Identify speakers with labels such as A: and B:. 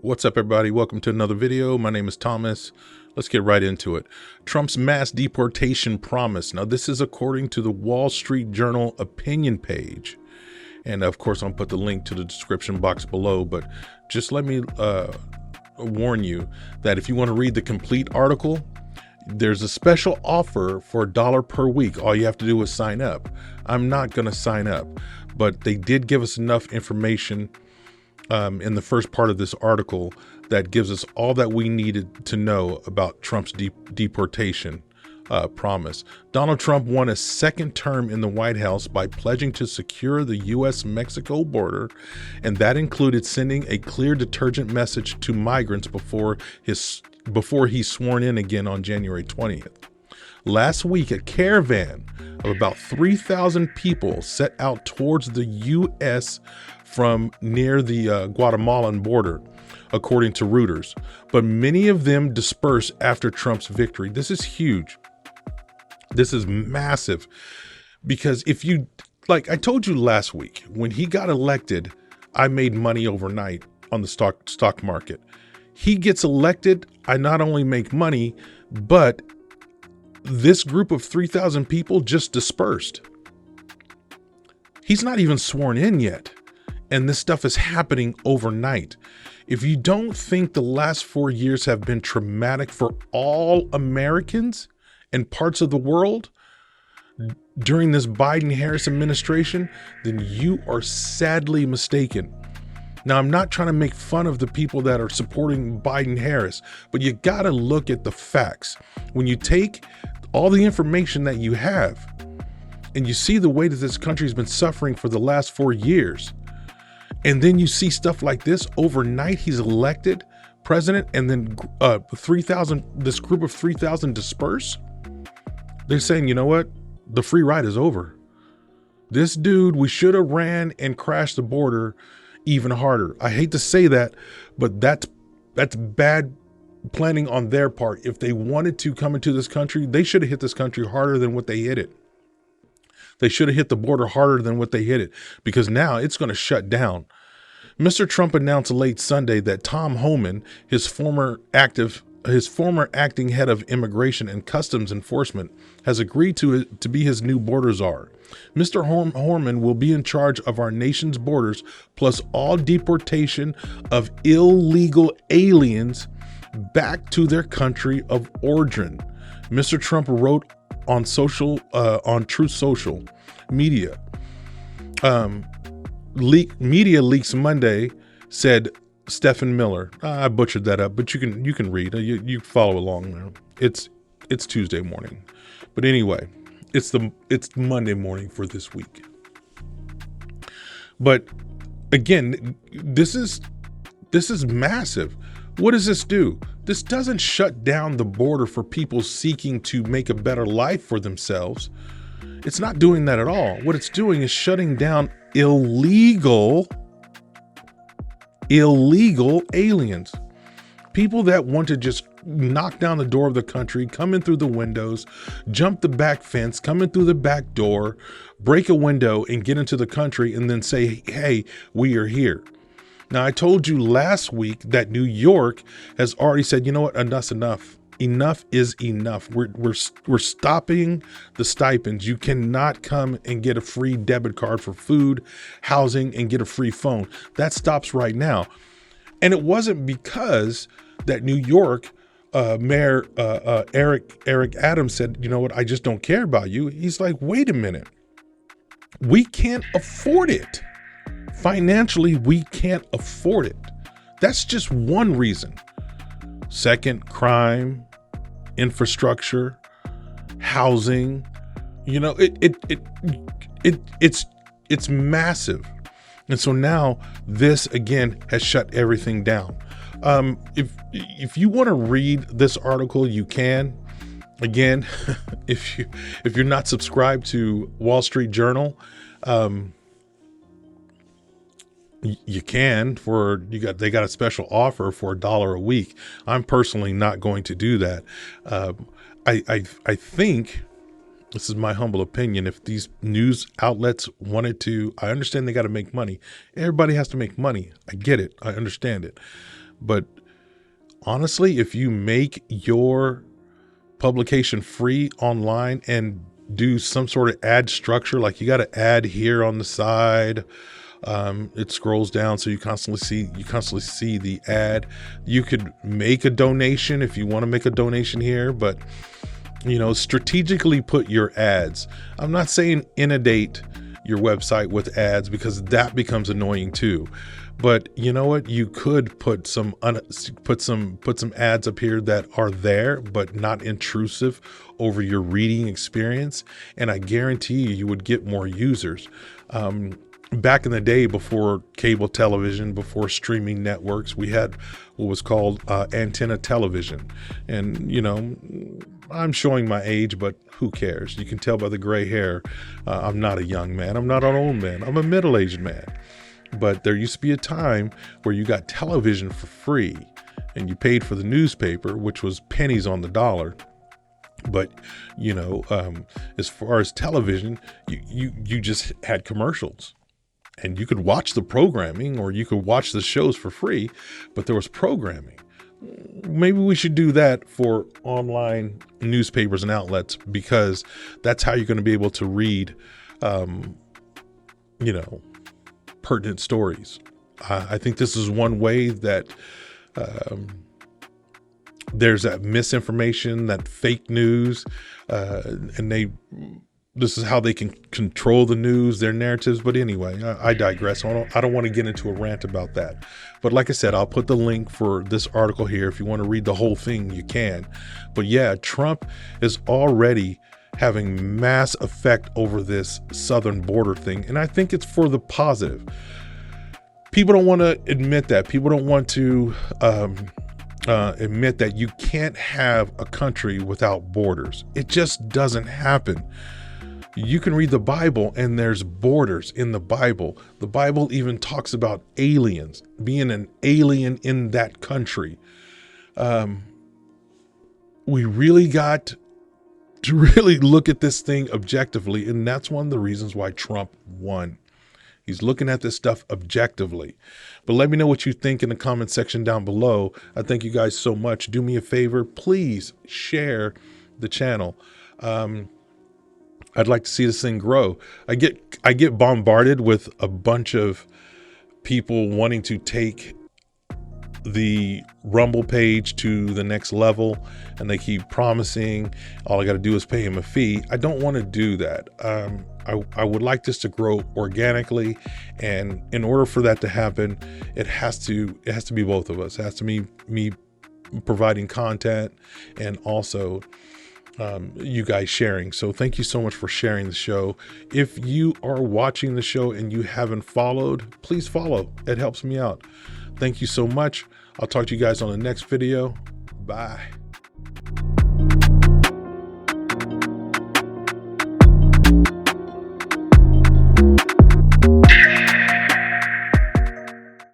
A: What's up, everybody? Welcome to another video. My name is Thomas. Let's get right into it. Trump's mass deportation promise. Now, this is according to the Wall Street Journal opinion page. And of course, I'll put the link to the description box below. But just let me warn you that if you want to read the complete article, there's a special offer for $1 per week. All you have to do is sign up. I'm not going to sign up, but they did give us enough information in the first part of this article that gives us all that we needed to know about Trump's deportation promise. Donald Trump won a second term in the White House by pledging to secure the U.S.-Mexico border, and that included sending a clear deterrent message to migrants before he's sworn in again on January 20th. Last week, a caravan of about 3,000 people set out towards the U.S. from near the Guatemalan border, according to Reuters. But many of them dispersed after Trump's victory. This is huge. This is massive. Because if you, like I told you last week, when he got elected, I made money overnight on the stock market. He gets elected, I not only make money, but this group of 3,000 people just dispersed. He's not even sworn in yet. And this stuff is happening overnight. If you don't think the last 4 years have been traumatic for all Americans and parts of the world during this Biden-Harris administration, then you are sadly mistaken. Now, I'm not trying to make fun of the people that are supporting Biden-Harris, but you got to look at the facts. When you take all the information that you have and you see the way that this country's been suffering for the last 4 years, and then you see stuff like this overnight, he's elected president, and then 3,000, this group of 3,000 disperse. They're saying, you know what? The free ride is over. This dude, we should have ran and crashed the border even harder. I hate to say that, but that's bad planning on their part. If they wanted to come into this country, they should have hit this country harder than what they hit it. They should have hit the border harder than what they hit it, because now it's going to shut down. Mr. Trump announced late Sunday that Tom Homan, his former acting head of Immigration and Customs Enforcement, has agreed to be his new border czar. Mr. Homan will be in charge of our nation's borders, plus all deportation of illegal aliens back to their country of origin. Mr. Trump wrote on Truth Social media. Media leaks Monday said Stephen Miller. I butchered that up, but you can read. You follow along now. It's Tuesday morning, but anyway, it's Monday morning for this week. But again, this is massive. What does this do? This doesn't shut down the border for people seeking to make a better life for themselves. It's not doing that at all. What it's doing is shutting down illegal aliens. People that want to just knock down the door of the country, come in through the windows, jump the back fence, come in through the back door, break a window and get into the country and then say, hey, we are here. Now, I told you last week that New York has already said, you know what, enough's enough. Enough is enough. We're stopping the stipends. You cannot come and get a free debit card for food, housing, and get a free phone. That stops right now. And it wasn't because that New York Mayor Eric Adams said, you know what, I just don't care about you. He's like, wait a minute. We can't afford it. Financially, we can't afford it. That's just one reason. Second, crime, infrastructure, housing. You know, it's massive. And so now this again has shut everything down. If you want to read this article, you can. Again, if you're not subscribed to Wall Street Journal, you can. They got a special offer for $1 a week. I'm personally not going to do that. I think, this is my humble opinion, if these news outlets wanted to, I understand they got to make money. Everybody has to make money. I get it. I understand it. But honestly, if you make your publication free online and do some sort of ad structure, like you got to add here on the side, it scrolls down so you constantly see the ad. You could make a donation if you want to make a donation here, but strategically put your ads. I'm not saying inundate your website with ads, because that becomes annoying too. But you know what? You could put some ads up here that are there, but not intrusive over your reading experience. And I guarantee you would get more users. Back in the day, before cable television, before streaming networks, we had what was called antenna television. And, I'm showing my age, but who cares? You can tell by the gray hair. I'm not a young man. I'm not an old man. I'm a middle-aged man. But there used to be a time where you got television for free and you paid for the newspaper, which was pennies on the dollar. But, as far as television, you just had commercials. And you could watch the programming, or you could watch the shows for free, but there was programming. Maybe we should do that for online newspapers and outlets, because that's how you're going to be able to read, pertinent stories. I think this is one way that there's that misinformation, that fake news, and this is how they can control the news, their narratives. But anyway, I digress. I don't want to get into a rant about that. But like I said, I'll put the link for this article here. If you want to read the whole thing, you can. But yeah, Trump is already having mass effect over this southern border thing. And I think it's for the positive. People don't want to admit that. People don't want to admit that you can't have a country without borders. It just doesn't happen. You can read the Bible and there's borders in the Bible. The Bible even talks about aliens, being an alien in that country. We really got to really look at this thing objectively. And that's one of the reasons why Trump won. He's looking at this stuff objectively. But let me know what you think in the comment section down below. I thank you guys so much. Do me a favor, please share the channel. I'd like to see this thing grow. I get bombarded with a bunch of people wanting to take the Rumble page to the next level, and they keep promising all I got to do is pay him a fee. I don't want to do that. I would like this to grow organically, and in order for that to happen, it has to be both of us. It has to be me providing content, and also you guys sharing. So thank you so much for sharing the show. If you are watching the show and you haven't followed, please follow. It helps me out. Thank you so much. I'll talk to you guys on the next video. Bye.